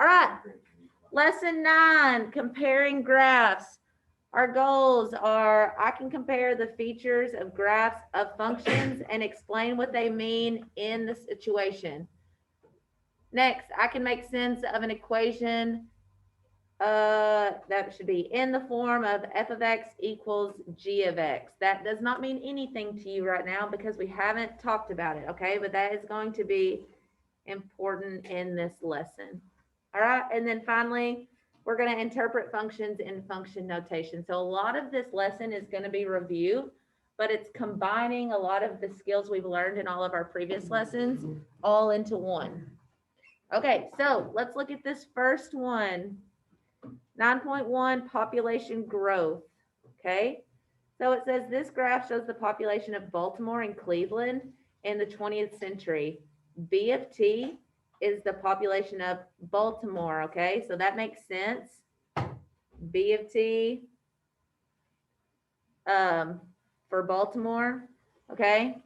All right. Lesson 9, comparing graphs. Our goals are I can compare the features of graphs of functions and explain what they mean in the situation. Next, I can make sense of an equation that should be in the form of f of x equals g of x. That does not mean anything to you right now because we haven't talked about it, okay? But that is going to be important in this lesson. All right, and then finally, we're going to interpret functions in function notation. So a lot of this lesson is going to be review, but it's combining a lot of the skills we've learned in all of our previous lessons all into one. Okay, so let's look at this first one. 9.1, population growth. Okay, so it says this graph shows the population of Baltimore and Cleveland in the 20th century. B of T is the population of Baltimore. Okay, so that makes sense. B of T for Baltimore. Okay,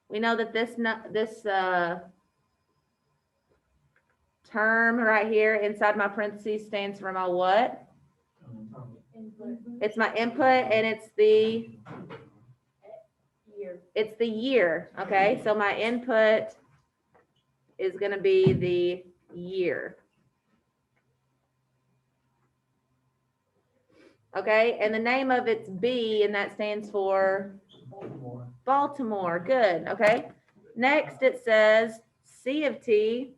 we know that this term right here inside my parentheses stands for my what? Input. It's my input, and it's the year. It's the year. Okay, so my input is going to be the year. Okay, and the name of it's B, and that stands for Baltimore. Baltimore. Good. Okay. Next, it says C of T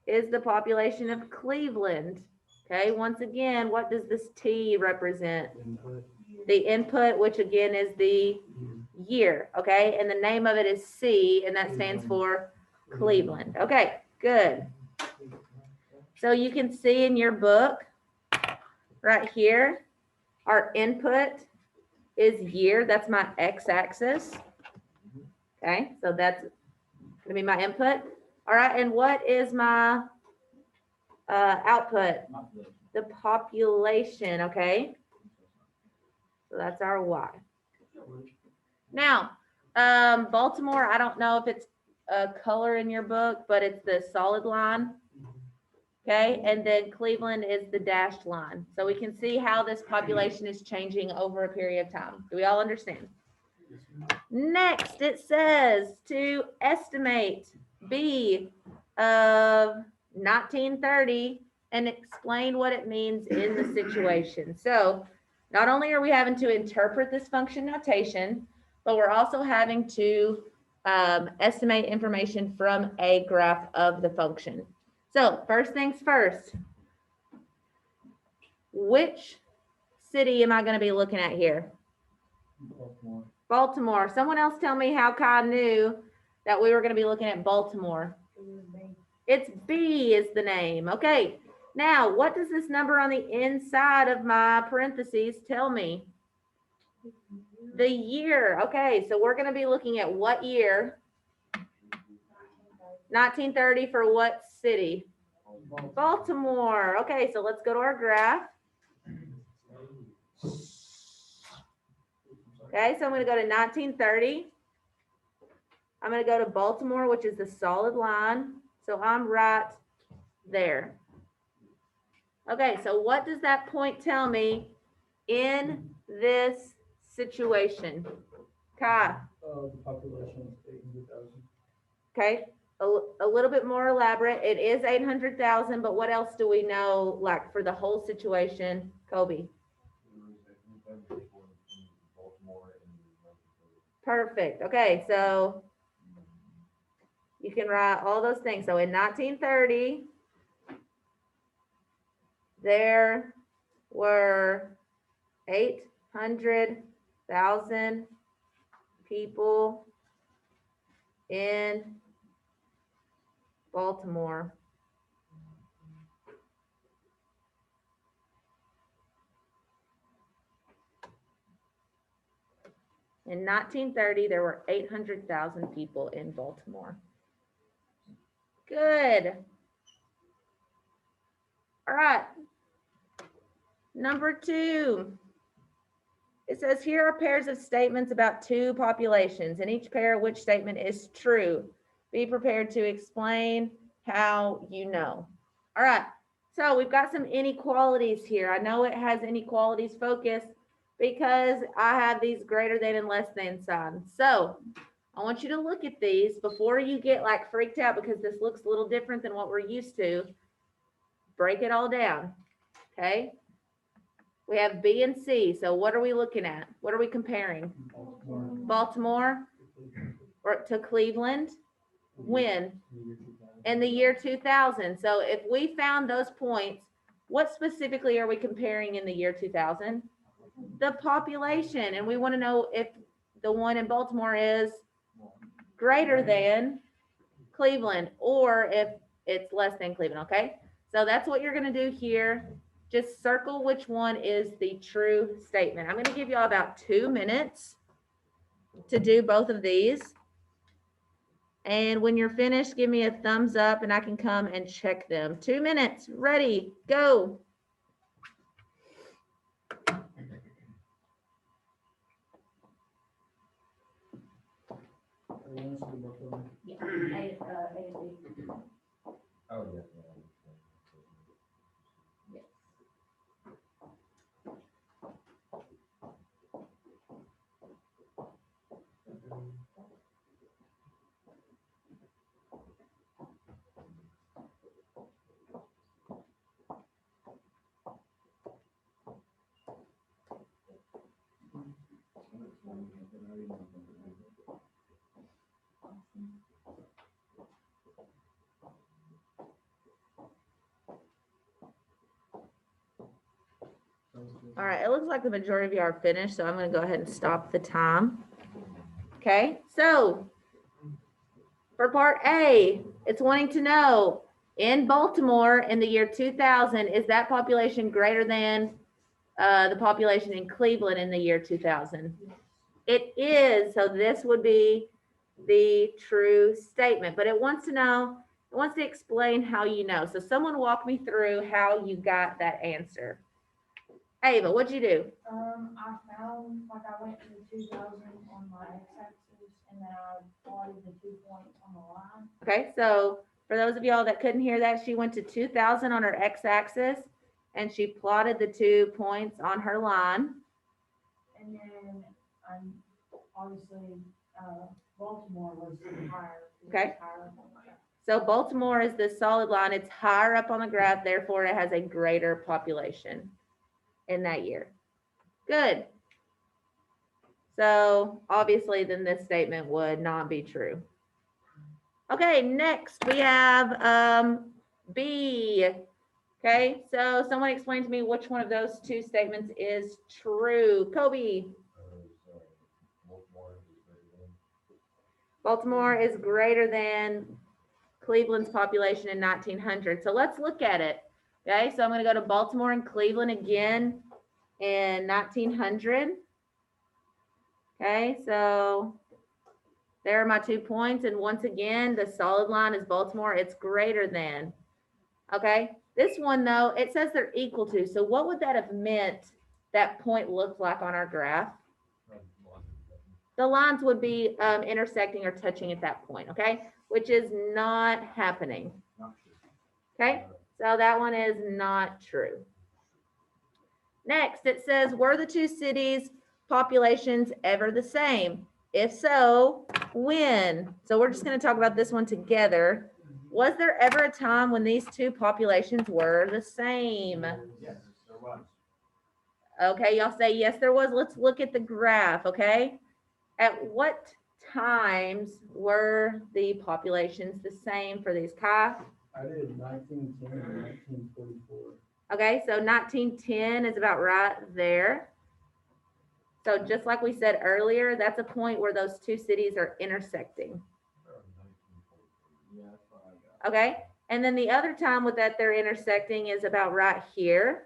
is the population of Cleveland. Okay, once again, what does this T represent? Input. The input, which again is the year. Okay, and the name of it is C, and that stands for Cleveland. Okay, good. So you can see in your book right here, our input is year. That's my x-axis. Okay, so that's going to be my input. All right, and what is my output? The population, okay? So that's our y. Now, Baltimore, I don't know if it's a color in your book, but it's the solid line. Okay, and then Cleveland is the dashed line. So we can see how this population is changing over a period of time. Do we all understand? Next, it says to estimate B of 1930 and explain what it means in the situation. So not only are we having to interpret this function notation, but we're also having to estimate information from a graph of the function. So first things first, which city am I going to be looking at here? Baltimore. Baltimore. Someone else tell me how Kai knew that we were going to be looking at Baltimore. It's B is the name. Okay. Now, what does this number on the inside of my parentheses tell me? The year. Okay, so we're going to be looking at what year? 1930 for what city? Baltimore. Okay, so let's go to our graph. Okay, so I'm going to go to 1930. I'm going to go to Baltimore, which is the solid line. So I'm right there. Okay, so what does that point tell me in this situation? Kai. The population is 800,000. Okay, a little bit more elaborate. It is 800,000, but what else do we know, like for the whole situation, Kobe? Perfect. Okay, so you can write all those things. So in 1930, there were 800,000 people in Baltimore. In 1930, there were 800,000 people in Baltimore. Good. All right. Number 2. It says here are pairs of statements about two populations. In each pair, which statement is true? Be prepared to explain how you know. All right, so we've got some inequalities here. I know it has inequalities focus because I have these greater than and less than signs. So I want you to look at these before you get like freaked out because this looks a little different than what we're used to. Break it all down, okay? We have B and C. So what are we looking at? What are we comparing? Baltimore or to Cleveland? When? In the year 2000. So if we found those points, what specifically are we comparing in the year 2000? The population. And we want to know if the one in Baltimore is greater than Cleveland or if it's less than Cleveland, okay? So that's what you're going to do here. Just circle which one is the true statement. I'm going to give you all about 2 minutes to do both of these. And when you're finished, give me a thumbs up and I can come and check them. 2 minutes, ready, go. Oh, yeah. All right, it looks like the majority of you are finished, so I'm going to go ahead and stop the time. Okay, so for part A, it's wanting to know in Baltimore in the year 2000, is that population greater than the population in Cleveland in the year 2000? It is, so this would be the true statement, but it wants to know, it wants to explain how you know. So someone walk me through how you got that answer. Ava, what'd you do? I found, like, I went to the 2000 on my x-axis, and then I plotted the 2 points on the line. Okay, so for those of y'all that couldn't hear that, she went to 2000 on her x-axis, and she plotted the 2 points on her line. And then, obviously, Baltimore was higher. It was Okay. higher up on the graph. So Baltimore is the solid line. It's higher up on the graph, therefore it has a greater population in that year. Good. So obviously then this statement would not be true. Okay, next we have B. Okay, so someone explain to me which one of those 2 statements is true. Kobe. Baltimore is greater than Cleveland's population in 1900. So let's look at it. Okay, so I'm going to go to Baltimore and Cleveland again in 1900. Okay, so there are my 2 points. And once again, the solid line is Baltimore. It's greater than. Okay, this one though, it says they're equal to. So what would that have meant that point looked like on our graph? The lines would be intersecting or touching at that point, okay? Which is not happening. Okay, so that one is not true. Next, it says, were the 2 cities' populations ever the same? If so, when? So we're just going to talk about this one together. Was there ever a time when these 2 populations were the same? Yes, there was. Okay, y'all say yes, there was. Let's look at the graph, okay? At what times were the populations the same for these, Kai? I did 1910 and 1944. Okay, so 1910 is about right there. So just like we said earlier, that's a point where those 2 cities are intersecting. Yeah, that's what I got. Okay, and then the other time with that they're intersecting is about right here.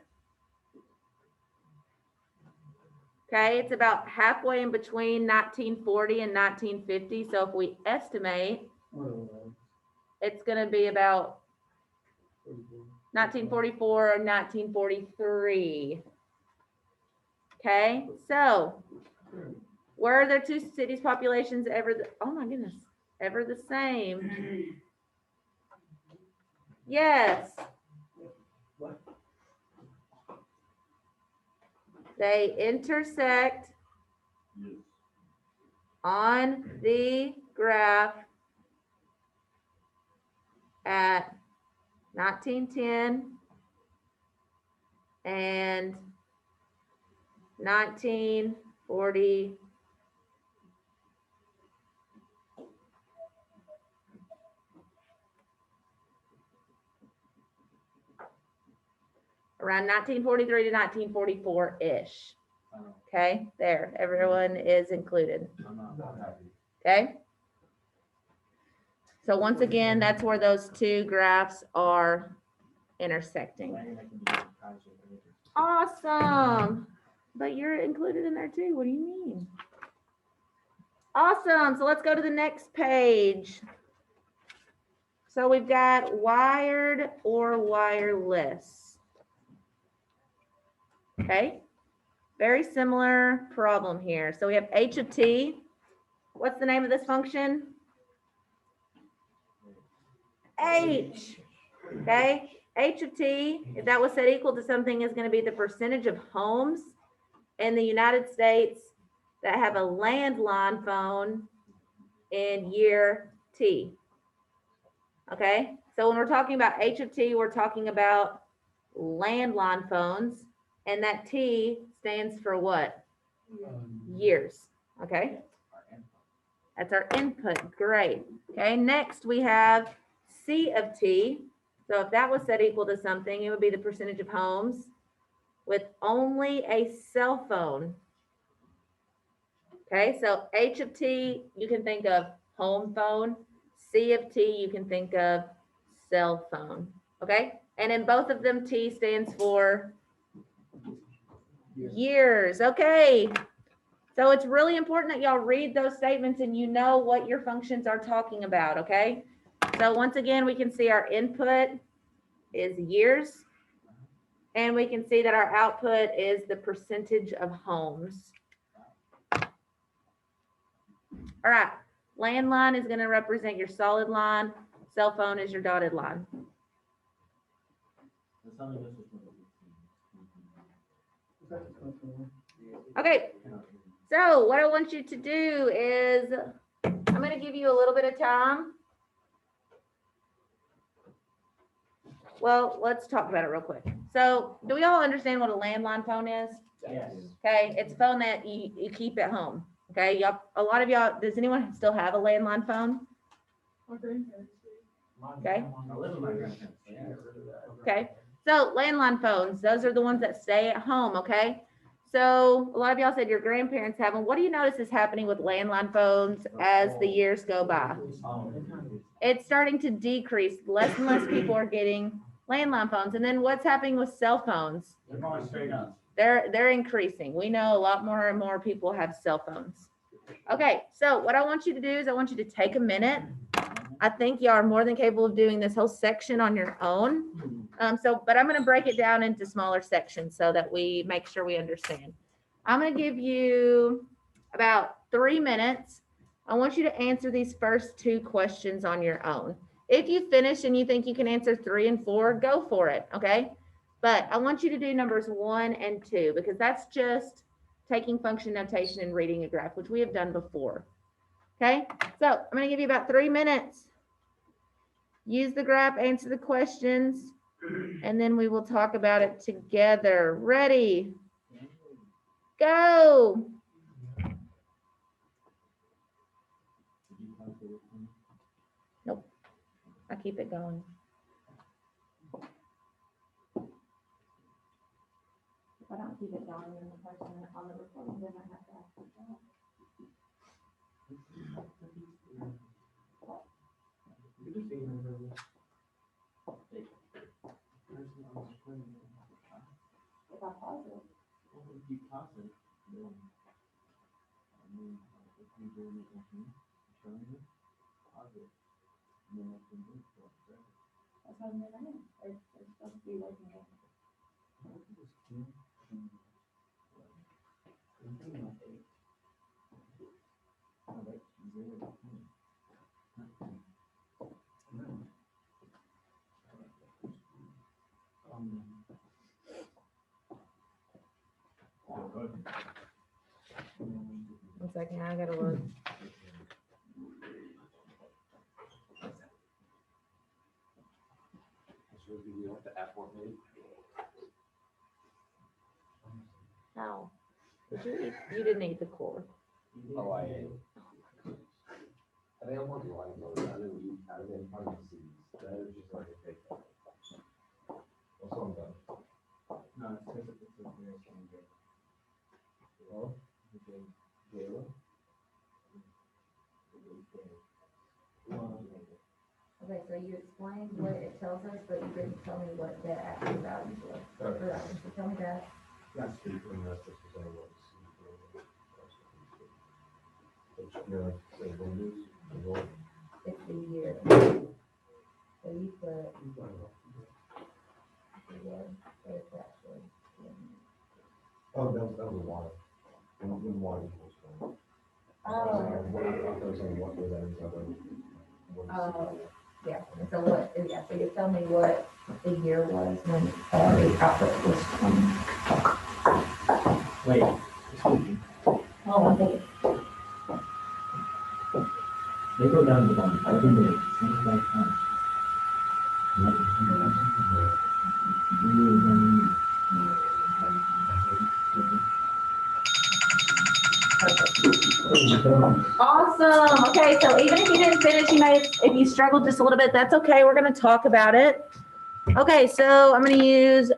Okay, it's about halfway in between 1940 and 1950. So if we estimate, it's going to be about 1944 or 1943. Okay, so were their 2 cities' populations ever, oh my goodness, ever the same? Yes. What? They intersect Yes. on the graph at 1910 and 1940. Around 1943 to 1944-ish. Okay, there, everyone is included. I'm not happy. Okay? So once again, that's where those two graphs are intersecting. Awesome. But you're included in there too. What do you mean? Awesome. So let's go to the next page. So we've got wired or wireless. Okay. Very similar problem here. So we have h of t. What's the name of this function? H. Okay. H of t, if that was set equal to something, is going to be the percentage of homes in the United States that have a landline phone in year T. Okay, so when we're talking about H of T, we're talking about landline phones, and that T stands for what? Years. Okay, that's our input. Great. Okay, next we have C of T. So if that was set equal to something, it would be the percentage of homes with only a cell phone. Okay, so H of T, you can think of home phone. C of T, you can think of cell phone. Okay, and in both of them, T stands for years. Okay, so it's really important that y'all read those statements and you know what your functions are talking about. Okay, so once again, we can see our input is years, and we can see that our output is the percentage of homes. All right, landline is going to represent your solid line. Cell phone is your dotted line. Okay, so what I want you to do is I'm going to give you a little bit of time. Well, let's talk about it real quick. So do we all understand what a landline phone is? Yes. Okay, it's a phone that you keep at home. Okay, y'all, a lot of y'all, does anyone still have a landline phone? Okay. Okay, so landline phones, those are the ones that stay at home, okay? So a lot of y'all said your grandparents have them. What do you notice is happening with landline phones as the years go by? It's starting to decrease. Less and less people are getting landline phones. And then what's happening with cell phones? They're going straight up. They're increasing. We know a lot more and more people have cell phones. Okay, so what I want you to do is I want you to take a minute. I think y'all are more than capable of doing this whole section on your own. But I'm going to break it down into smaller sections so that we make sure we understand. I'm going to give you about 3 minutes. I want you to answer these first 2 questions on your own. If you finish and you think you can answer 3 and 4, go for it, okay? But I want you to do numbers 1 and 2 because that's just taking function notation and reading a graph, which we have done before. Okay, so I'm going to give you about 3 minutes. Use the graph, answer the questions, and then we will talk about it together. Ready? Go. Nope. I keep it going. If I don't keep it going, then the person on the recording, then I have to ask for that. If I pause it. That's what I'm doing. They're supposed to be working on it. second, I gotta look. No. Did you eat, you didn't eat the core. Oh, I ate. I think I'm more like those. I didn't eat. I didn't find the seeds. That was just like a fake. What's on that? No, it's a very strong game. Well, Gala. Okay, so you explained what it tells us, but you didn't tell me what the actual values were. So tell me that. That's people and that's just what I want to see. But you know, say bonus, you know. It's the year. So you put, yeah, it's actually. Oh, that was a water. When water was going. Oh, I was saying what was that inside Oh. yeah, and so what, yeah, so you tell me what the year was when the output was coming. Wait, excuse me. Oh, I think They go down to the bottom. I think it's something like that. Awesome. Okay, so even if you didn't finish, you may, if you struggled just a little bit, that's okay. We're gonna talk about it. Okay, so I'm gonna use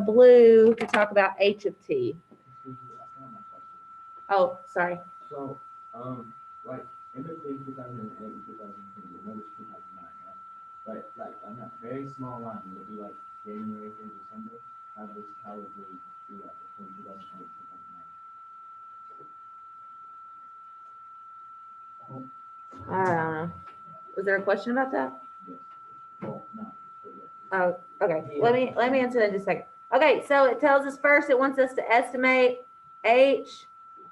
blue to talk about H of T. Oh, sorry. So, like, in between 2008 and 2010, the numbers 2009, right? But, like, on that very small line, it would be like January through December, how would we do that between 2008 and 2009? I don't know. Was there a question about that? Yes. Well, not, but yes. Oh, okay. Let me answer that in just a second. Okay, so it tells us first, it wants us to estimate H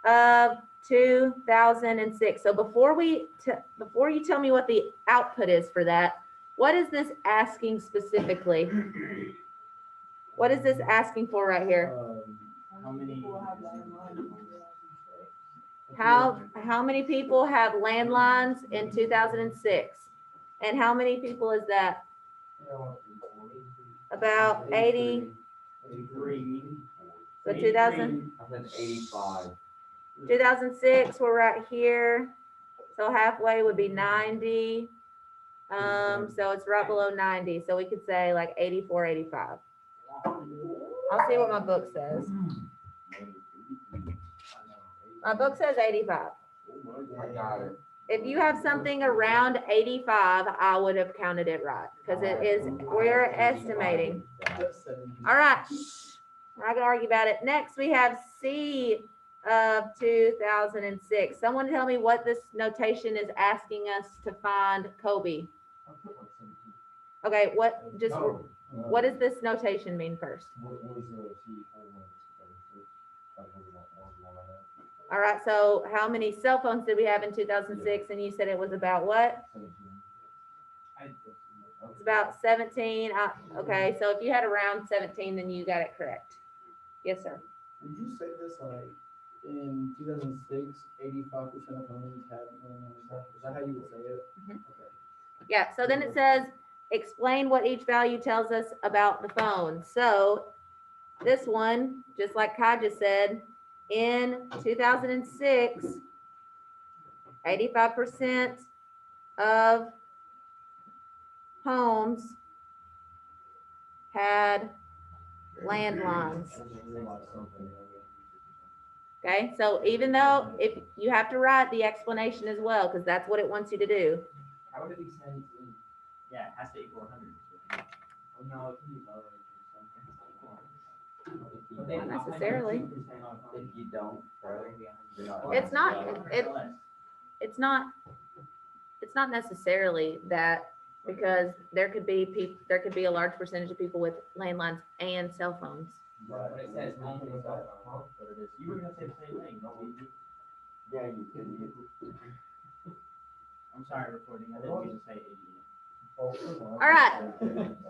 of 2006. So before you tell me what the output is for that, what is this asking specifically? What is this asking for right here? How many? People have landlines in 2006? How many people have landlines in 2006? And how many people is that? About 80. 83. So 2000. I said 85. 2006, we're right here. So halfway would be 90. So it's right below 90. So we could say like 84, 85. I'll see what my book says. My book says 85. I got it. If you have something around 85, I would have counted it right because it is, we're estimating. All right, we're not gonna argue about it. Next, we have C of 2006. Someone tell me what this notation is asking us to find Kobe. Okay, what does this notation mean first? What was the C? All right, so how many cell phones did we have in 2006? And you said it was about what? It's about 17. Okay, so if you had around 17, then you got it correct. Yes, sir. Would you say this like in 2006, 85% of homes had landlines? Is that how you would say it? Mhm. Okay. Yeah, so then it says, explain what each value tells us about the phone. So this one, just like Kai just said, in 2006, 85% of homes had landlines. Okay, so even though if you have to write the explanation as well, because that's what it wants you to do. How would it be 17? Yeah, it has to equal 100. Oh, no, it can be lower. Not necessarily. If you don't, It's not, it's not necessarily that, because there could be a large percentage of people with landlines and cell phones. But it says only cell phone. You were gonna say the same thing. Yeah, you can. I'm sorry, recording. I didn't mean to say 88. All right,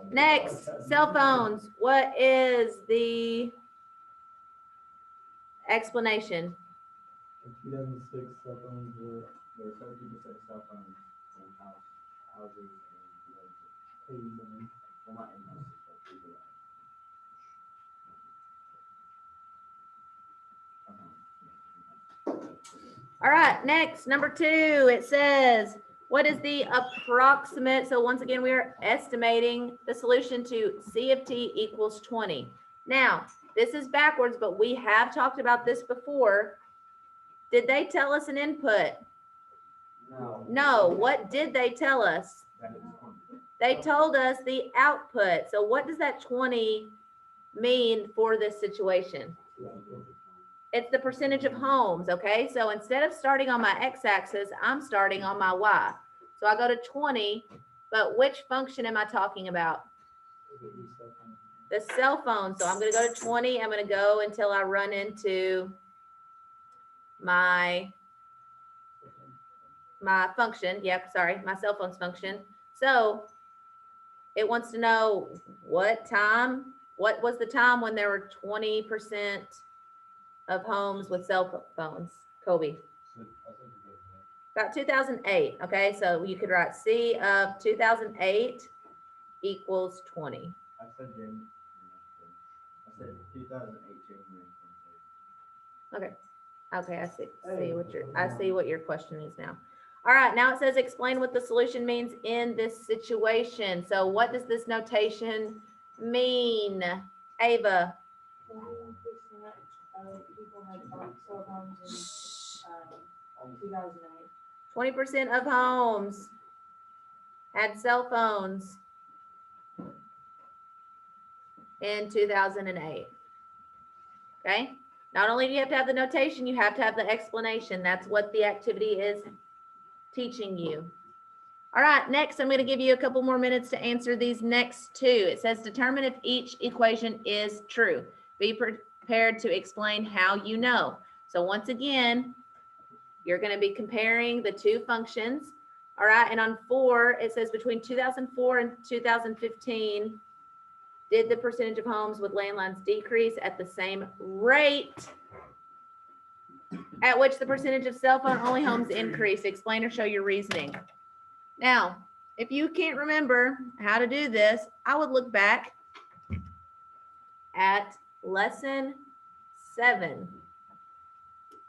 next, cell phones. What is the explanation? In 2006 cell phones were There were 30% cell phones in houses in 2006. 89. Well, not in houses, but people that. All right, next, number 2, it says, what is the approximate? So once again, we are estimating the solution to C of T equals 20. Now, this is backwards, but we have talked about this before. Did they tell us an input? No. No. What did they tell us? That is 20. They told us the output. So what does that 20 mean for this situation? It's the percentage of homes, okay? So instead of starting on my x-axis, I'm starting on my y. So I go to 20, but which function am I talking about? The cell phone. So I'm gonna go to 20, I'm gonna go until I run into my function. Yep, sorry, my cell phone's function. So it wants to know what was the time when there were 20% of homes with cell phones, Kobe? About 2008, okay? So you could write C of 2008 equals 20. I said January. I said 2008 January 23rd. Okay, I see what your question is now. All right, now it says explain what the solution means in this situation. So what does this notation mean? Ava? 21% of people had cell phones in 2008. 20% of homes had cell phones in 2008. Okay? Not only do you have to have the notation, you have to have the explanation. That's what the activity is teaching you. All right, next I'm going to give you a couple more minutes to answer these next 2. It says determine if each equation is true. Be prepared to explain how you know. So once again, you're going to be comparing the 2 functions. All right, and on 4, it says between 2004 and 2015, did the percentage of homes with landlines decrease at the same rate at which the percentage of cell phone only homes increase? Explain or show your reasoning. Now, if you can't remember how to do this, I would look back at lesson 7.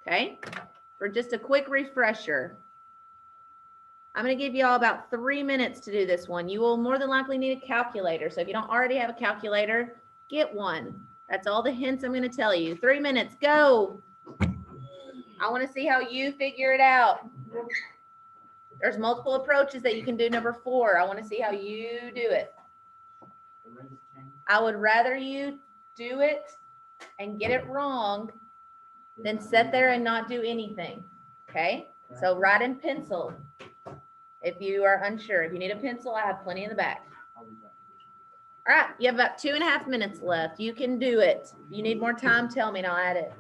Okay, for just a quick refresher. I'm going to give you all about 3 minutes to do this one. You will more than likely need a calculator. So if you don't already have a calculator, get one. That's all the hints I'm going to tell you. 3 minutes, go. I want to see how you figure it out. There's multiple approaches that you can do. Number 4, I want to see how you do it. The rates change. I would rather you do it and get it wrong than sit there and not do anything. Okay? So write in pencil. If you are unsure, if you need a pencil, I have plenty in the back. I'll be back. All right, you have about 2.5 minutes left. You can do it. If you need more time, tell me and I'll add it.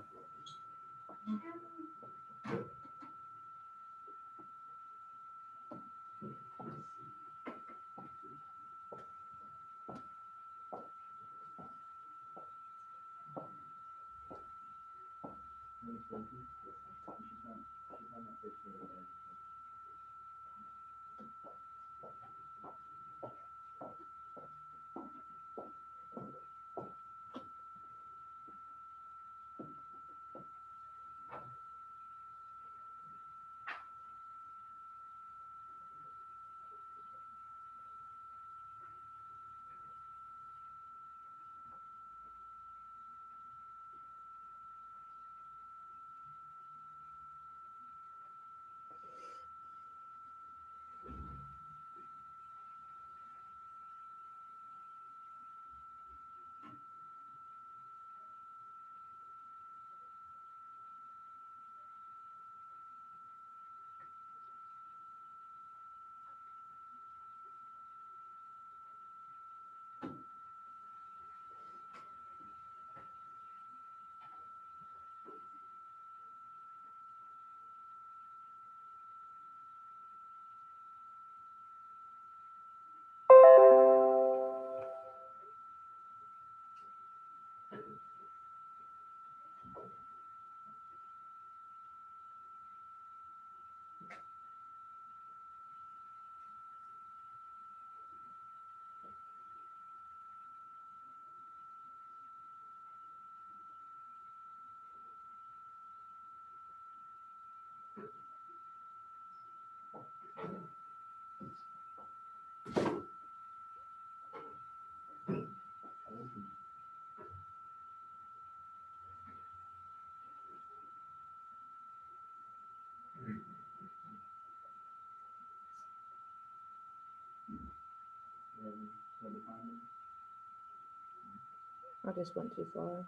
I just went too far.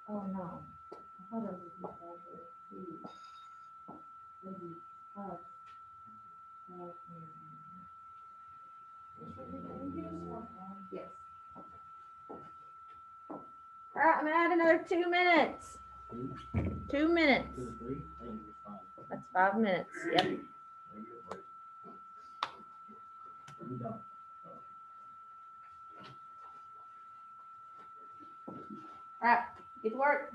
Oh, no. I thought it was because of the, maybe, yes. All right, I'm gonna add another 2 minutes. 2 minutes. 2 to 3, I think it's fine. That's 5 minutes. Yep. We done. All right, get to work.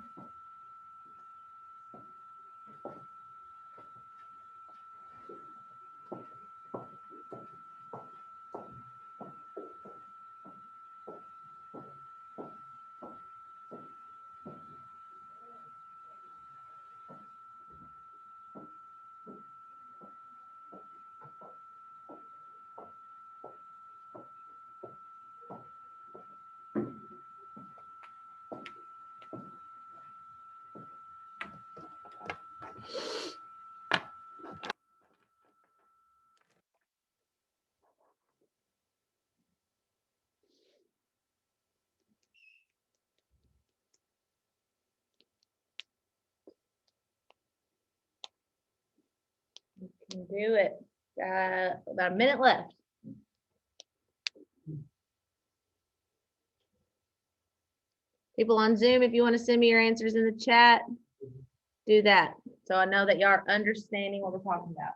You can do it. Got about a minute left. People on Zoom, if you want to send me your answers in the chat, do that. So I know that y'all are understanding what we're talking about.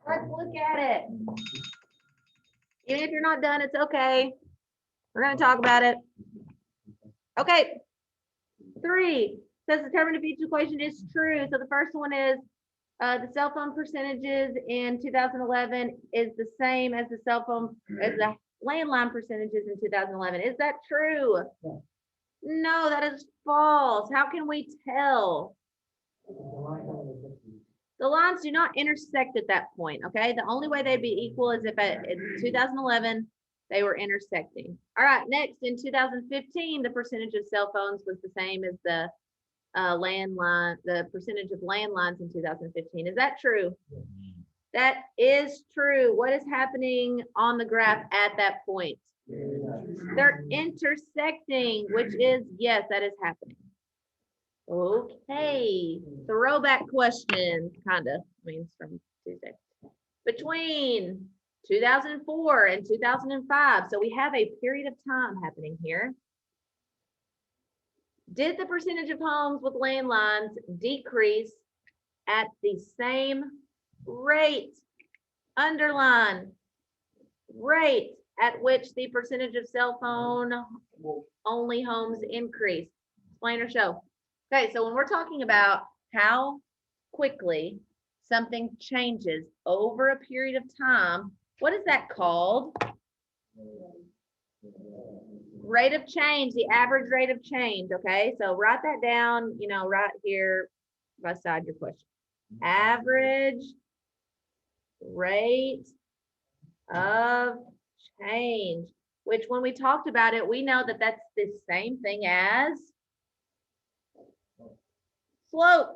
Let's look at it. Even if you're not done, it's okay. We're gonna talk about it. Okay. 3 says determine if each equation is true. So the first one is the cell phone percentages in 2011 is the same as the the landline percentages in 2011. Is that true? No, that is false. How can we tell? The lines do not intersect at that point, okay? The only way they'd be equal is if in 2011 they were intersecting. All right, next in 2015, the percentage of cell phones was the same as the landline, the percentage of landlines in 2015. Is that true? That is true. What is happening on the graph at that point? They're intersecting, which is, yes, that is happening. Okay, throwback question, kind of, I mean, it's from Tuesday. Between 2004 and 2005, so we have a period of time happening here. Did the percentage of homes with landlines decrease at the same rate, underline, rate at which the percentage of cell phone only homes increased? Explain or show. Okay, so when we're talking about how quickly something changes over a period of time, what is that called? Rate of change, the average rate of change, okay? So write that down, you know, right here beside your question. Average rate of change, which when we talked about it, we know that that's the same thing as slope.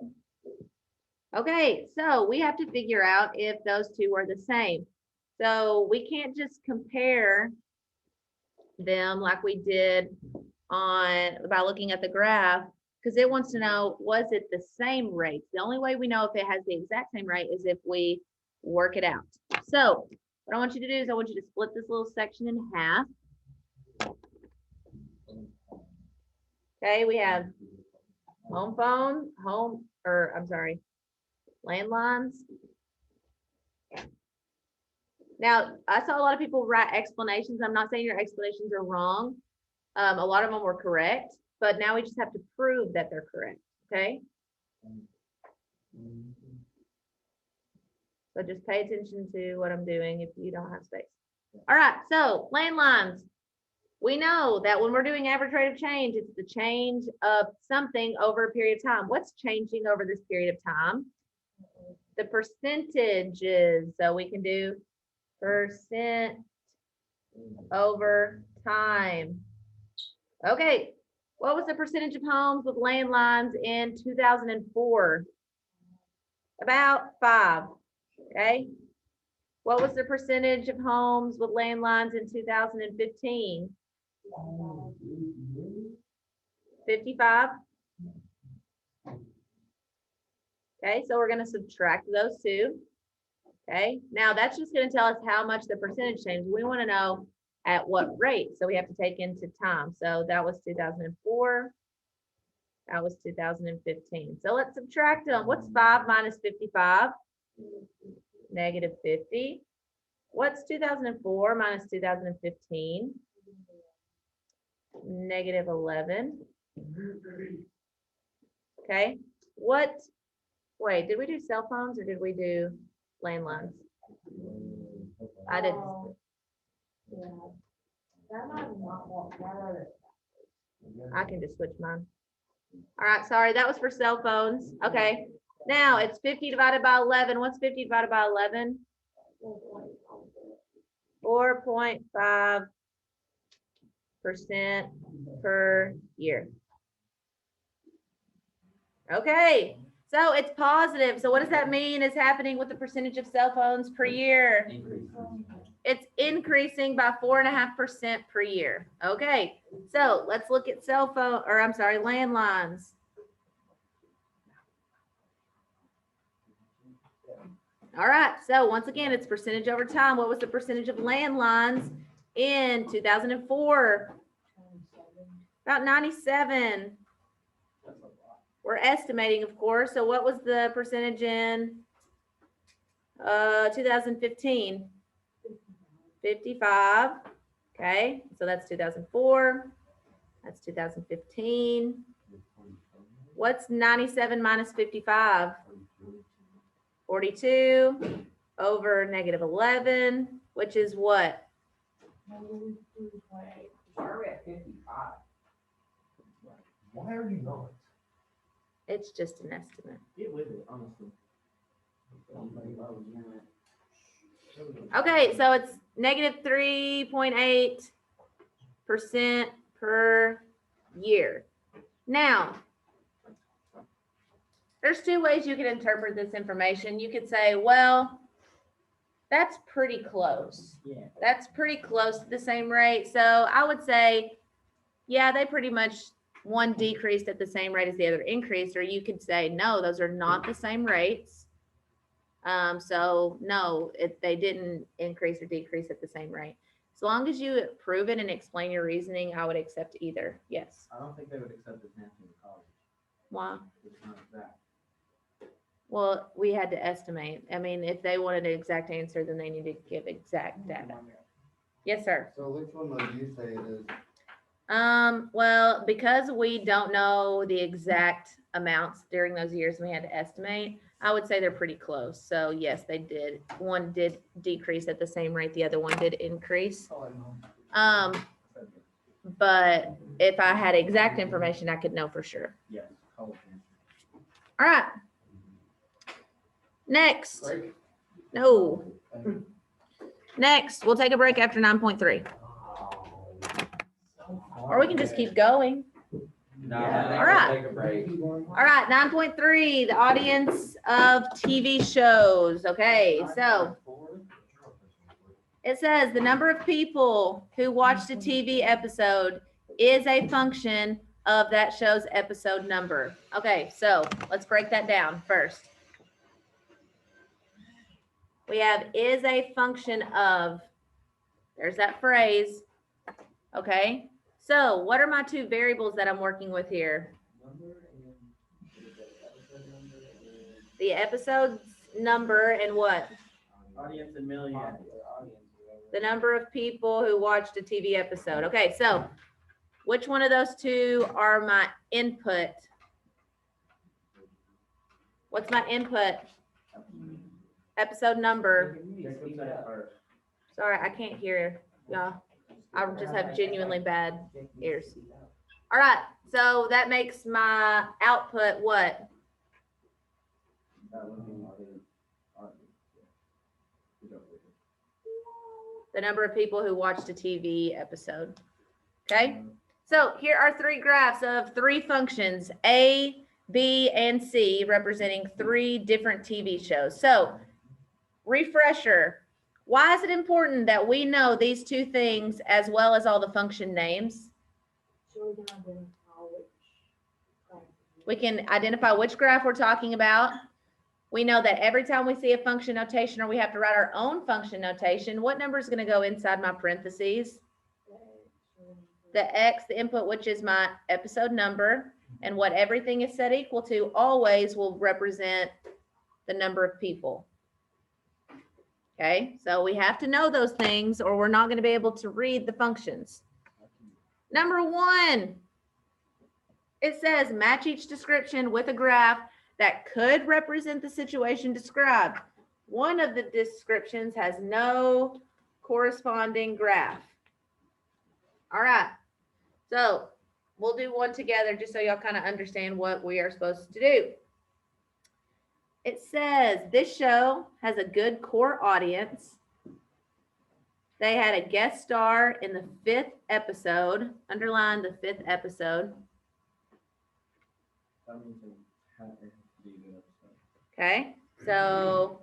Okay, so we have to figure out if those two are the same. So we can't just compare them like we did by looking at the graph, because it wants to know, was it the same rate? The only way we know if it has the exact same rate is if we work it out. So what I want you to do is I want you to split this little section in half. Okay, we have home phone, landlines. Now, I saw a lot of people write explanations. I'm not saying your explanations are wrong. A lot of them were correct, but now we just have to prove that they're correct, okay? So just pay attention to what I'm doing if you don't have space. All right, so landlines. We know that when we're doing average rate of change, it's the change of something over a period of time. What's changing over this period of time? The percentages. So we can do percent over time. Okay, what was the percentage of homes with landlines in 2004? About 5, okay? What was the percentage of homes with landlines in 2015? 55. Okay, so we're gonna subtract those two. Okay, now that's just gonna tell us how much the percentage changed. We wanna know at what rate, so we have to take into time. So that was 2004. That was 2015. So let's subtract them. What's 5 minus 55? Negative 50. What's 2004 minus 2015? Negative 11. Okay, wait, did we do cell phones or did we do landlines? I didn't. Yeah. That might not work better. I can just switch mine. All right, sorry, that was for cell phones. Okay, now it's 50 divided by 11. What's 50 divided by 11? 4.5% per year. Okay, so it's positive. So what does that mean is happening with the percentage of cell phones per year? It's increasing by 4.5% per year. Okay, so let's look at landlines. All right, so once again, it's percentage over time. What was the percentage of landlines in 2004? About 97. We're estimating, of course. So what was the percentage in 2015? 55. Okay, so that's 2004. That's 2015. What's 97 minus 55? 42 over negative 11, which is what? Why are we at 55? Why are you not? It's just an estimate. Get with it, honestly. Okay, so it's negative 3.8% per year. Now, there's two ways you can interpret this information. You could say, well, that's pretty close. Yeah. That's pretty close to the same rate. So I would say, yeah, they pretty much, one decreased at the same rate as the other increased, or you could say, no, those are not the same rates. So no, they didn't increase or decrease at the same rate. As long as you prove it and explain your reasoning, I would accept either. Yes. I don't think they would accept this answer in college. Why? It's not that. Well, we had to estimate. I mean, if they wanted an exact answer, then they need to give exact data. Yes, sir. So which one would you say it is? Well, because we don't know the exact amounts during those years, we had to estimate. I would say they're pretty close. So yes, they did. One did decrease at the same rate. The other one did increase. But if I had exact information, I could know for sure. Yes. College answer. All right. Next. Break. No. Next, we'll take a break after 9.3. Or we can just keep going. No, All right. take a break. All right, 9.3, the audience of TV shows. Okay, so It says the number of people who watched a TV episode is a function of that show's episode number. Okay, so let's break that down first. We have is a function of, there's that phrase. Okay, so what are my two variables that I'm working with here? The episode's number and what? Audience and million. The number of people who watched a TV episode. Okay, so which one of those two are my input? What's my input? Episode number. Jacob said it first. Sorry, I can't hear y'all. I just have genuinely bad ears. All right, so that makes my output what? That would be audience. Yeah. Good job, Jacob. The number of people who watched a TV episode. Okay, so here are three graphs of three functions, A, B, and C, representing three different TV shows. So, refresher, why is it important that we know these two things as well as all the function names? So we can identify which. We can identify which graph we're talking about. We know that every time we see a function notation or we have to write our own function notation, what number is going to go inside my parentheses? The X, the input, which is my episode number, and what everything is set equal to always will represent the number of people. Okay, so we have to know those things or we're not going to be able to read the functions. Number one, it says match each description with a graph that could represent the situation described. One of the descriptions has no corresponding graph. All right, so we'll do one together just so y'all kind of understand what we are supposed to do. It says this show has a good core audience. They had a guest star in the 5th episode. Underline the 5th episode. That means it had to be a good episode. Okay, so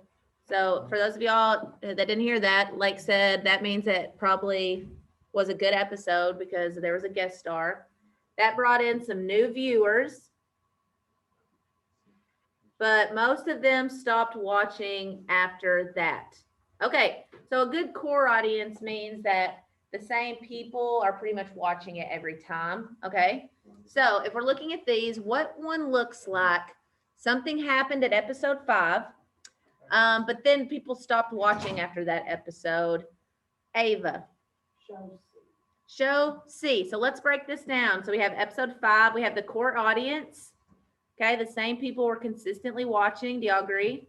for those of y'all that didn't hear that, Lake said that means it probably was a good episode because there was a guest star. That brought in some new viewers, but most of them stopped watching after that. Okay, so a good core audience means that the same people are pretty much watching it every time. Okay, so if we're looking at these, what one looks like something happened at episode 5, but then people stopped watching after that episode. Ava. Show C. So let's break this down. So we have episode 5. We have the core audience. Okay, the same people were consistently watching. Do y'all agree?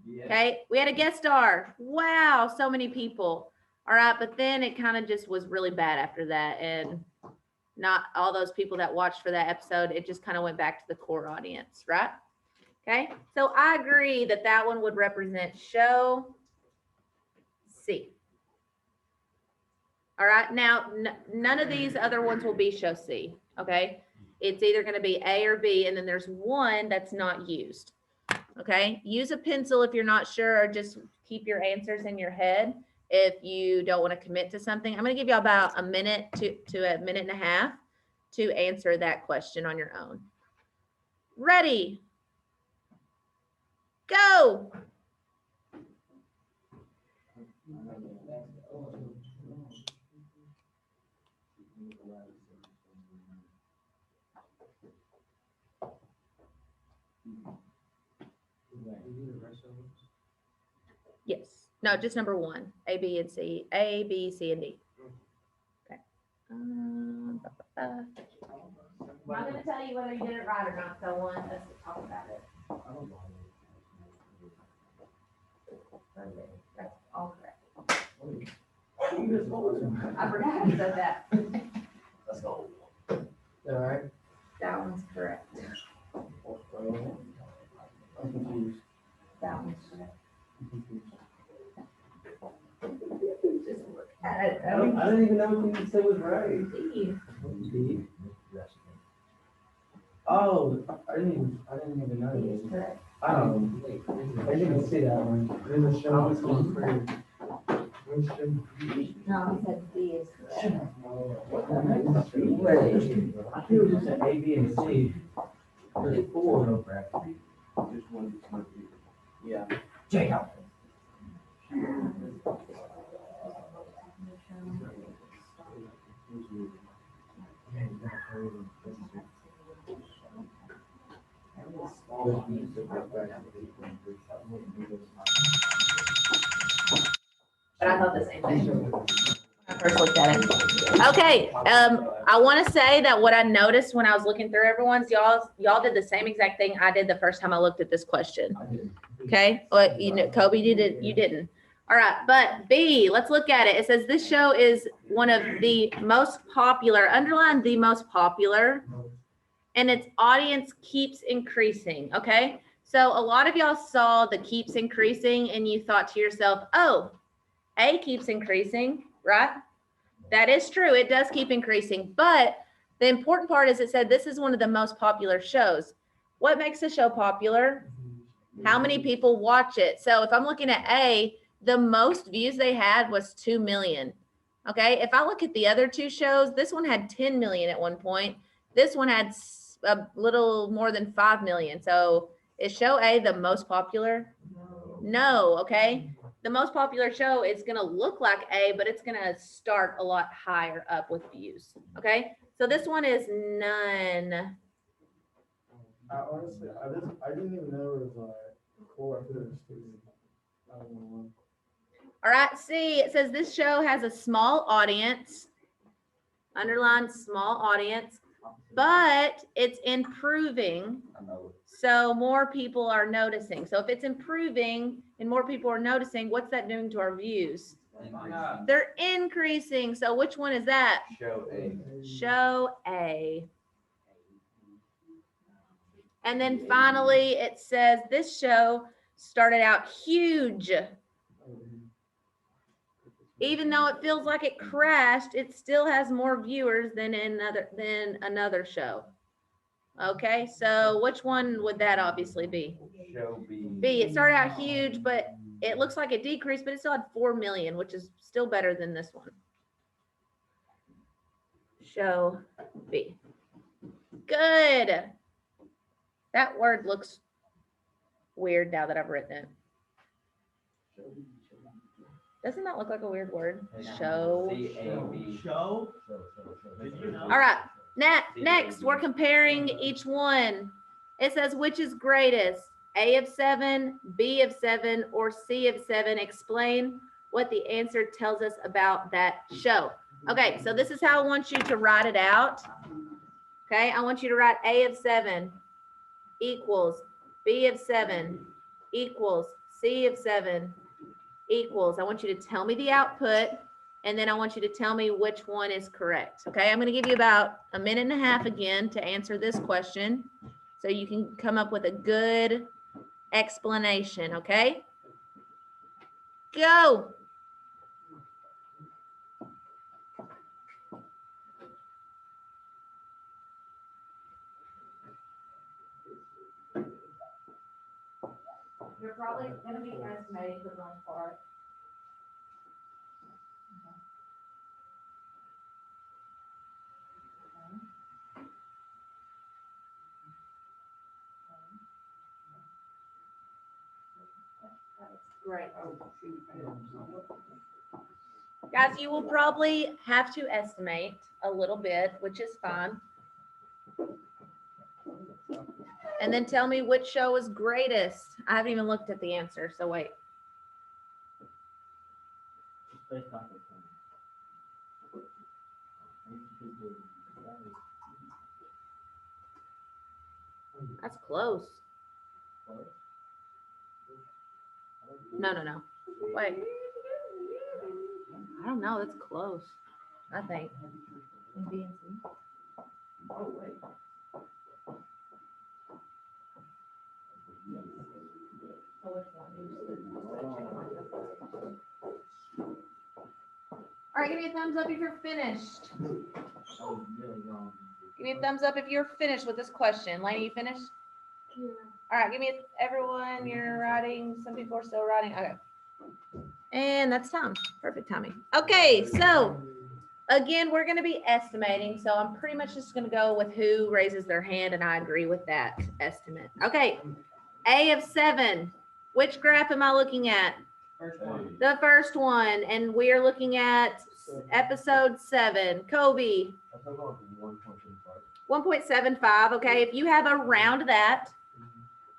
Yeah. Okay, we had a guest star. Wow, so many people. All right, but then it kind of just was really bad after that. And not all those people that watched for that episode, it just kind of went back to the core audience, right? Okay, so I agree that that one would represent show C. All right, now none of these other ones will be show C, okay? It's either going to be A or B, and then there's one that's not used, okay? Use a pencil if you're not sure, or just keep your answers in your head if you don't want to commit to something. I'm going to give you about a minute to a minute and a half to answer that question on your own. Ready? Go! Yes. No, just number 1. A, B, and C. A, B, C, and D. Okay. I'm not going to tell you whether you did it right or not, so I want us to talk about it. That's all correct. I forgot I said that. Let's go. All right. That one's correct. I'm confused. That one's correct. I'm confused. Just look at it. I don't even know what you said was right. Steve. Steve? Oh, I didn't even know He is this. correct. I don't know. I didn't even see that one. There's a show that's on free. question? No, he said D is correct. What the heck? Wait, I think it was just A, B, and C. There's four. Just one. Yeah. Jacob. But I thought the same thing when I first looked at it. Okay, I want to say that what I noticed when I was looking through everyone's, y'all did the same exact thing I did the first time I looked at this question. Okay, but you know, Kobe, you didn't. All right, but B, let's look at it. It says this show is one of the most popular, underline the most popular, and its audience keeps increasing. Okay, so a lot of y'all saw the keeps increasing and you thought to yourself, oh, A keeps increasing, right? That is true. It does keep increasing. But the important part is it said this is one of the most popular shows. What makes a show popular? How many people watch it? So if I'm looking at A, the most views they had was 2 million. Okay. If I look at the other two shows, this one had 10 million at one point. This one had a little more than 5 million. So is show A the most popular? No. Okay. The most popular show is going to look like A, but it's going to start a lot higher up with views. Okay. So this one is none. I honestly, I didn't even know it was like 4 or 5. I don't know. All right. See, it says this show has a small audience, underline small audience, but it's improving. So more people are noticing. So if it's improving and more people are noticing, what's that doing to our views? They're increasing. So which one is that? Show A. Show A. And then finally, it says this show started out huge. Even though it feels like it crashed, it still has more viewers than another show. Okay, so which one would that obviously be? Show B. B. It started out huge, but it looks like it decreased, but it still had 4 million, which is still better than this one. Show B. Good. That word looks weird now that I've written it. Doesn't that look like a weird word? Show. C-A-B. Show? Did you know? All right. Next, we're comparing each one. It says which is greatest, A of 7, B of 7, or C of 7. Explain what the answer tells us about that show. Okay, so this is how I want you to write it out. Okay, I want you to write A of 7 equals B of 7 equals C of 7 equals. I want you to tell me the output, and then I want you to tell me which one is correct. Okay, I'm going to give you about a minute and a half again to answer this question so you can come up with a good explanation. Okay, go. You're probably going to be estimating for the most part. Great. Guys, you will probably have to estimate a little bit, which is fine. And then tell me which show is greatest. I haven't even looked at the answer, so wait. Based off of That's close. No. Wait. I don't know. That's close. I think. B and C. Oh, wait. All right, give me a thumbs up if you're finished. I was really wrong. Give me a thumbs up if you're finished with this question. Lainey, you finished? Yeah. All right, give me everyone. You're writing. Some people are still writing. Okay. And that's time. Perfect timing. Okay, so again, we're going to be estimating. So I'm pretty much just going to go with who raises their hand, and I agree with that estimate. Okay, A of 7. Which graph am I looking at? First one. The first one, and we are looking at episode 7. Kobe, I thought about 1.75. 1.75. Okay, if you have around that,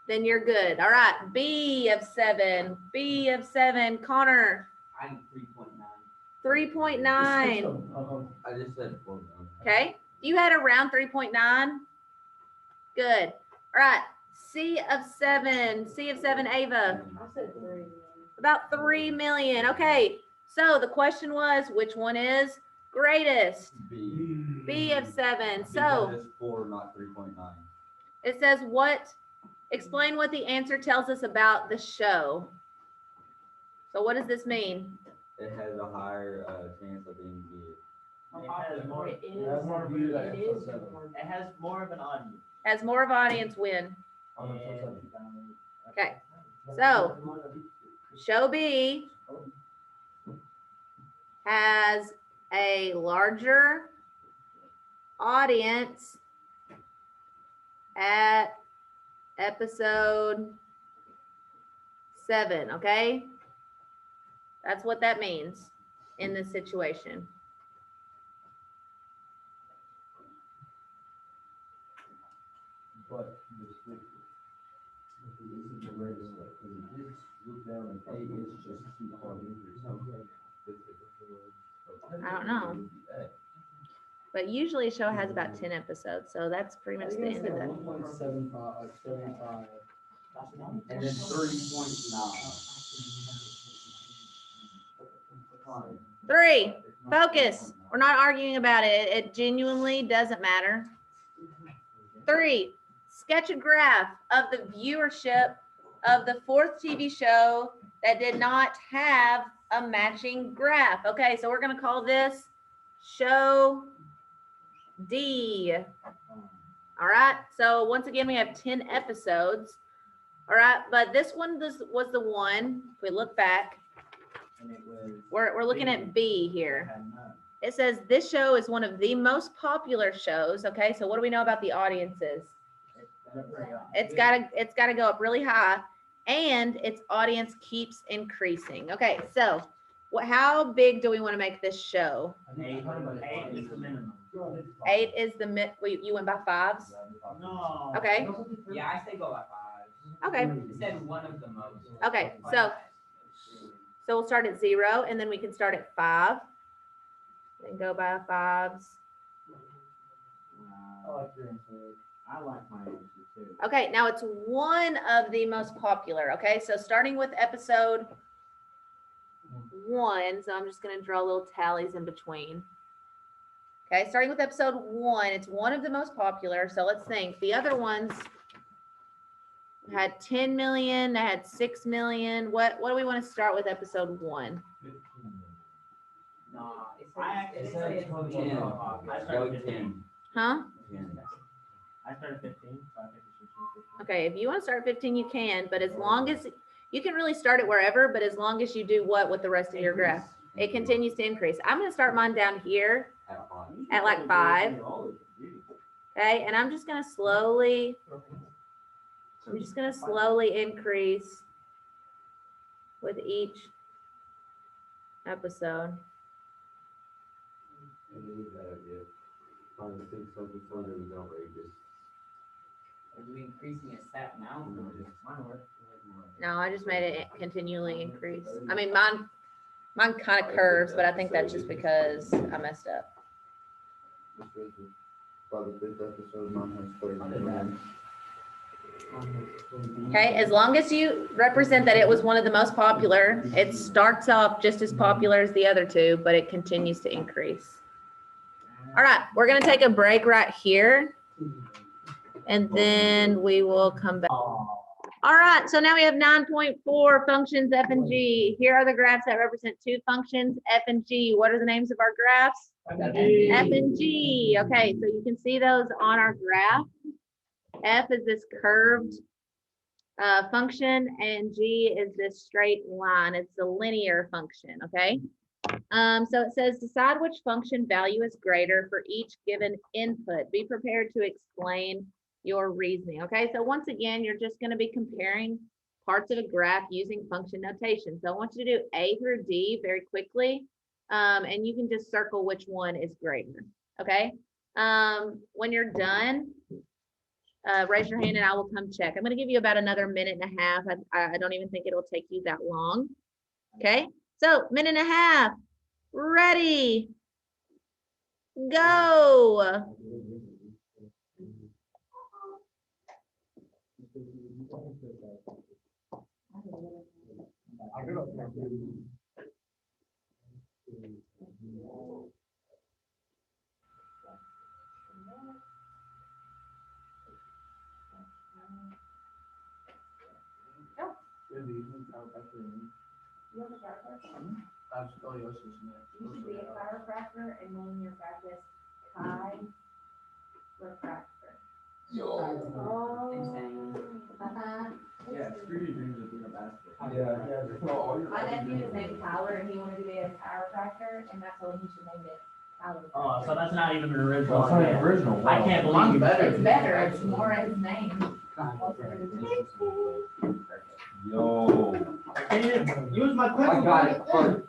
then you're good. All right, B of 7. B of 7. Connor, I'm 3.9. 3.9. I just said 4. Okay, you had around 3.9. Good. All right, C of 7. C of 7, Ava. I said 3. About 3 million. Okay, so the question was, which one is greatest? B. B of 7. Because So it's 4, not 3.9. it says what? Explain what the answer tells us about the show. So what does this mean? It has a higher chance of being viewed. It has more. It It has more views than It is. episode 7. It has more of an audience. Has more of audience win. On episode 7. Okay, so show B has a larger audience at episode 7, okay? That's what that means in this situation. But this is the greatest way, because it did look down and A is just too hard to increase. I don't know. But usually a show has about 10 episodes, so that's pretty much the end of it. 1.75, like 75. And then 3.9. 3, focus. We're not arguing about it. It genuinely doesn't matter. 3, sketch a graph of the viewership of the 4th TV show that did not have a matching graph. Okay, so we're going to call this show D. All right, so once again, we have 10 episodes. All right, but this one was the one, if we look back, And it was. we're looking at B here. Had none. It says this show is one of the most popular shows. Okay, so what do we know about the audiences? It's gotta go up really high, and its audience keeps increasing. Okay, so how big do we want to make this show? 8 is the minimum. 8 is the mid. You went by 5s. No. Okay. Yeah, I say go by 5. Okay. It said one of the most. Okay, so we'll start at 0, and then we can start at 5. Then go by 5s. I like your answer. I like my answer too. Okay, now it's one of the most popular. Okay, so starting with episode 1, so I'm just going to draw little tallies in between. Okay, starting with episode 1, it's one of the most popular. So let's think. The other ones had 10 million, they had 6 million. What do we want to start with episode 1? No, I said actually it's said 10. I Go started 15. 10. Huh? 10. I started 15, so I think we should choose 15. Okay, if you want to start at 15, you can, but as long as you can really start it wherever, but as long as you do what with the rest of your graph, it continues to increase. I'm going to start mine down here. At 5. At like 5. Okay, and I'm just going to slowly increase with each episode. I believe that idea. Probably 6 episodes is outrageous. Are we increasing a set amount? No, I just made it continually increase. I mean, mine kind of curves, but I think that's just because I messed up. By the 5th episode, mine has 30. Okay, as long as you represent that it was one of the most popular, it starts off just as popular as the other two, but it continues to increase. All right, we're gonna take a break right here, and then we will come back. All right, so now we have 9.4 functions F and G. Here are the graphs that represent 2 functions F and G. What are the names of our graphs? F and G. Okay, so you can see those on our graph. F is this curved Function, and G is this straight line. It's a linear function, okay? So it says decide which function value is greater for each given input. Be prepared to explain your reasoning, okay? So once again, you're just gonna be comparing parts of a graph using function notation. So I want you to do A through D very quickly, and you can just circle which one is greater, okay? When you're done, raise your hand and I will come check. I'm gonna give you about another minute and a half. I don't even think it'll take you that long, okay? So minute and a half, ready, go. You have a chiropractor? That's scoliosis next. You should be a chiropractor and name your practice chiropractor. Yeah, screw your dreams of being a basketball. Yeah. My nephew is named Tyler and he wanted to be a chiropractor and I told him he should name it Tyler. Oh, so that's not even an original. Well, it's not idea. original. I can't believe Mine's you. better. It's better, it's more his name. Yo. Use my quick. I got it. Cool.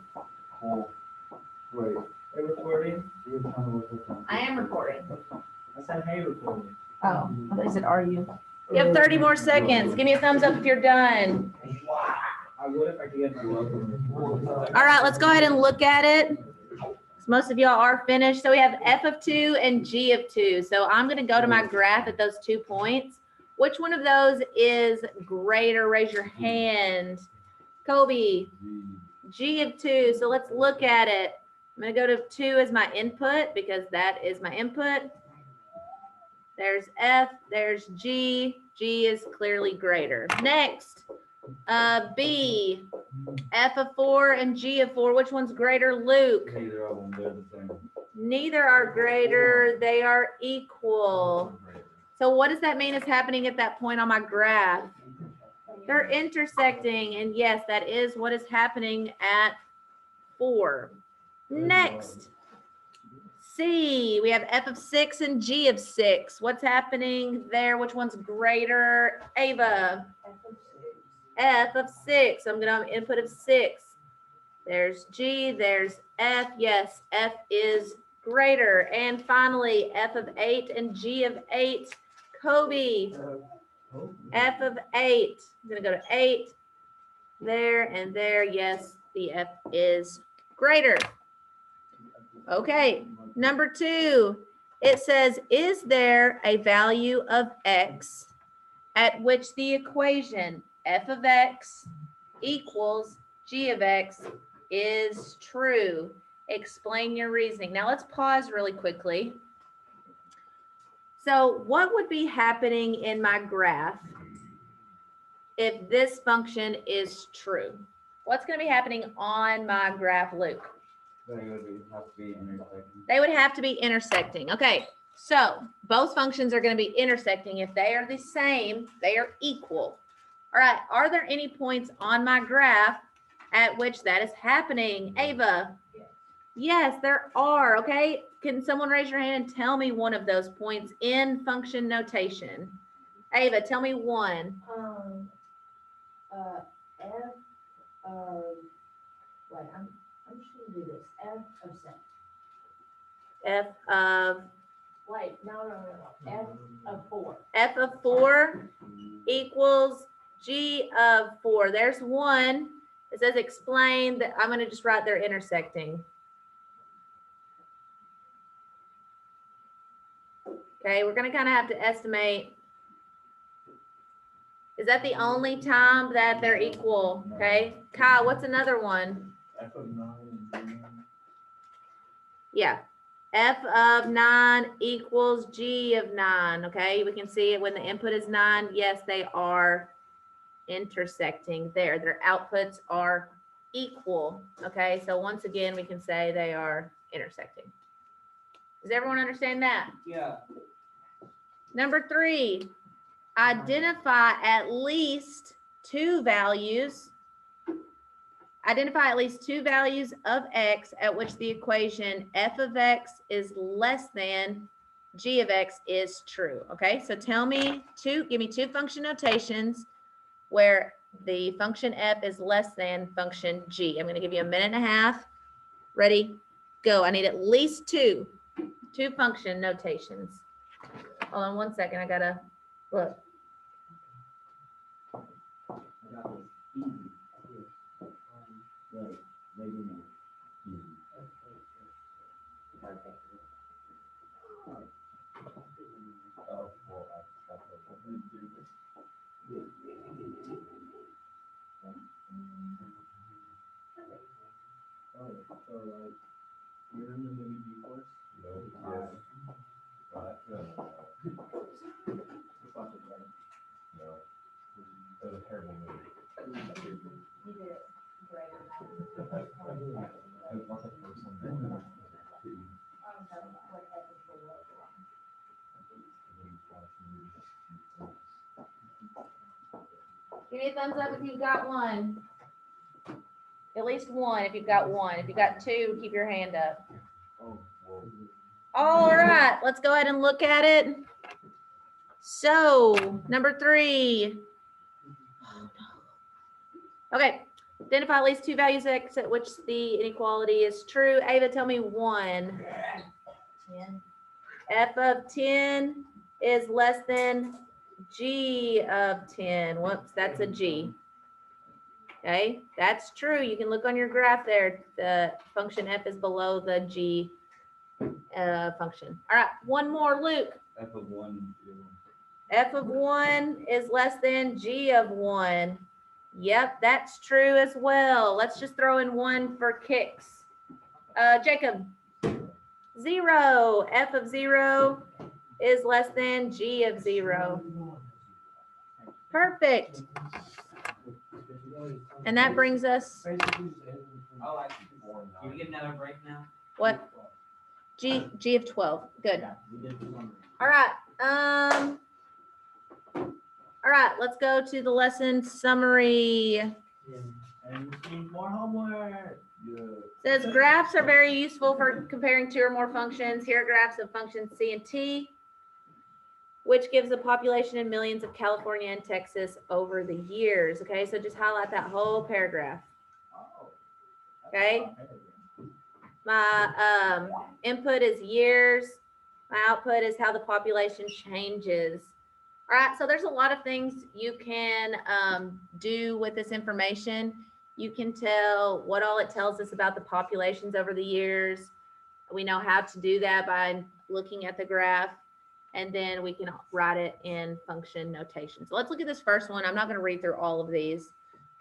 Wait. Hey, recording. You were trying to look this up. I am recording. I said, hey, recording. Oh, I thought you said, are you? You have 30 more seconds. Give me a thumbs up if you're done. I would if I could get my All right, let's go ahead and look at it. Most of y'all are finished. So we have F of 2 and G of 2. So I'm going to go to my graph at those 2 points. Which one of those is greater? Raise your hand. Kobe, G of 2. So let's look at it. I'm going to go to 2 as my input because that is my input. There's F, there's G. G is clearly greater. Next, B, F of 4 and G of 4. Which one's greater, Luke? Neither of them, they're the same. Neither are greater. They are equal. So what does that mean is happening at that point on my graph? They're intersecting, and yes, that is what is happening at 4. Next, C, we have F of 6 and G of 6. What's happening there? Which one's greater? Ava. F of 6. I'm going to input of 6. There's G, there's F. Yes, F is greater. And finally, F of 8 and G of 8. Kobe, F of 8. I'm going to go to 8. There and there. Yes, the F is greater. Okay, number 2. It says, is there a value of X at which the equation F of X equals G of X is true? Explain your reasoning. Now let's pause really quickly. So what would be happening in my graph if this function is true? What's going to be happening on my graph, Luke? They would have to be intersecting. They would have to be intersecting. Okay, so both functions are going to be intersecting. If they are the same, they are equal. All right, are there any points on my graph at which that is happening? Ava? Yes, there are. Okay, can someone raise your hand and tell me one of those points in function notation? Ava, tell me one. F of, wait, I'm just gonna do this, F of 7. F of Wait, no, F of 4. F of 4 equals G of 4. There's one. It says explain that. I'm going to just write they're intersecting. Okay, we're going to kind of have to estimate. Is that the only time that they're equal? Okay, Kyle, what's another one? F of 9 and G. Yeah. F of 9 equals G of 9. Okay, we can see it when the input is 9. Yes, they are intersecting there. Their outputs are equal. Okay, so once again, we can say they are intersecting. Does everyone understand that? Yeah. Number 3, identify at least two values. Identify at least two values of x at which the equation f of x is less than g of x is true. Okay, so give me two function notations where the function f is less than function g. I'm going to give you a minute and a half. Ready, go. I need at least two function notations. Hold on one second. I gotta look. I got this easy. Right, maybe not. Oh, well, I got Oh, so like, you're in the movie G-Force? no, yes. No. Just watch it, right? No. It was a terrible movie. You did it great. It was the first one that Give me a thumbs up if you've got one. At least one if you've got one. If you got two, keep your hand up. Oh, well, All right, let's go ahead and look at it. So, number 3. Okay, identify at least two values of x at which the inequality is true. Ava, tell me one. 10. F of 10 is less than g of 10. Whoops, that's a g. Okay, that's true. You can look on your graph there. The function f is below the g function. All right, one more, Luke. F of 1. F of 1 is less than g of 1. Yep, that's true as well. Let's just throw in 1 for kicks. Jacob, 0. F of 0 is less than g of 0. Perfect. And that brings us, I like you get another break now? what? G of 12. Good. yeah, we did this one. All right. All right, let's go to the lesson summary. And we need more homework. Yeah. Says graphs are very useful for comparing two or more functions. Here are graphs of functions C and T, which gives the population in millions of California and Texas over the years. Okay, so just highlight that whole paragraph. Oh. Okay. My input is years. My output is how the population changes. All right, so there's a lot of things you can do with this information. You can tell what all it tells us about the populations over the years. We know how to do that by looking at the graph, and then we can write it in function notation. So let's look at this first one. I'm not going to read through all of these.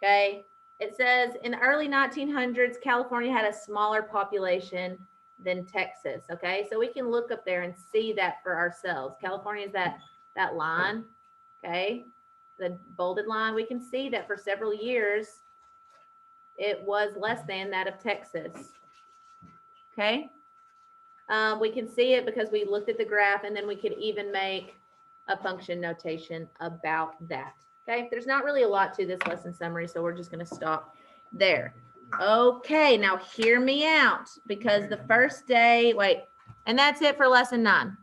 Okay, it says in the early 1900s, California had a smaller population than Texas. Okay, so we can look up there and see that for ourselves. California is that line, okay, the bolded line. We can see that for several years it was less than that of Texas. Okay, we can see it because we looked at the graph, and then we could even make a function notation about that. Okay, there's not really a lot to this lesson summary, so we're just going to stop there. Okay, now hear me out, because the first day, and that's it for lesson 9.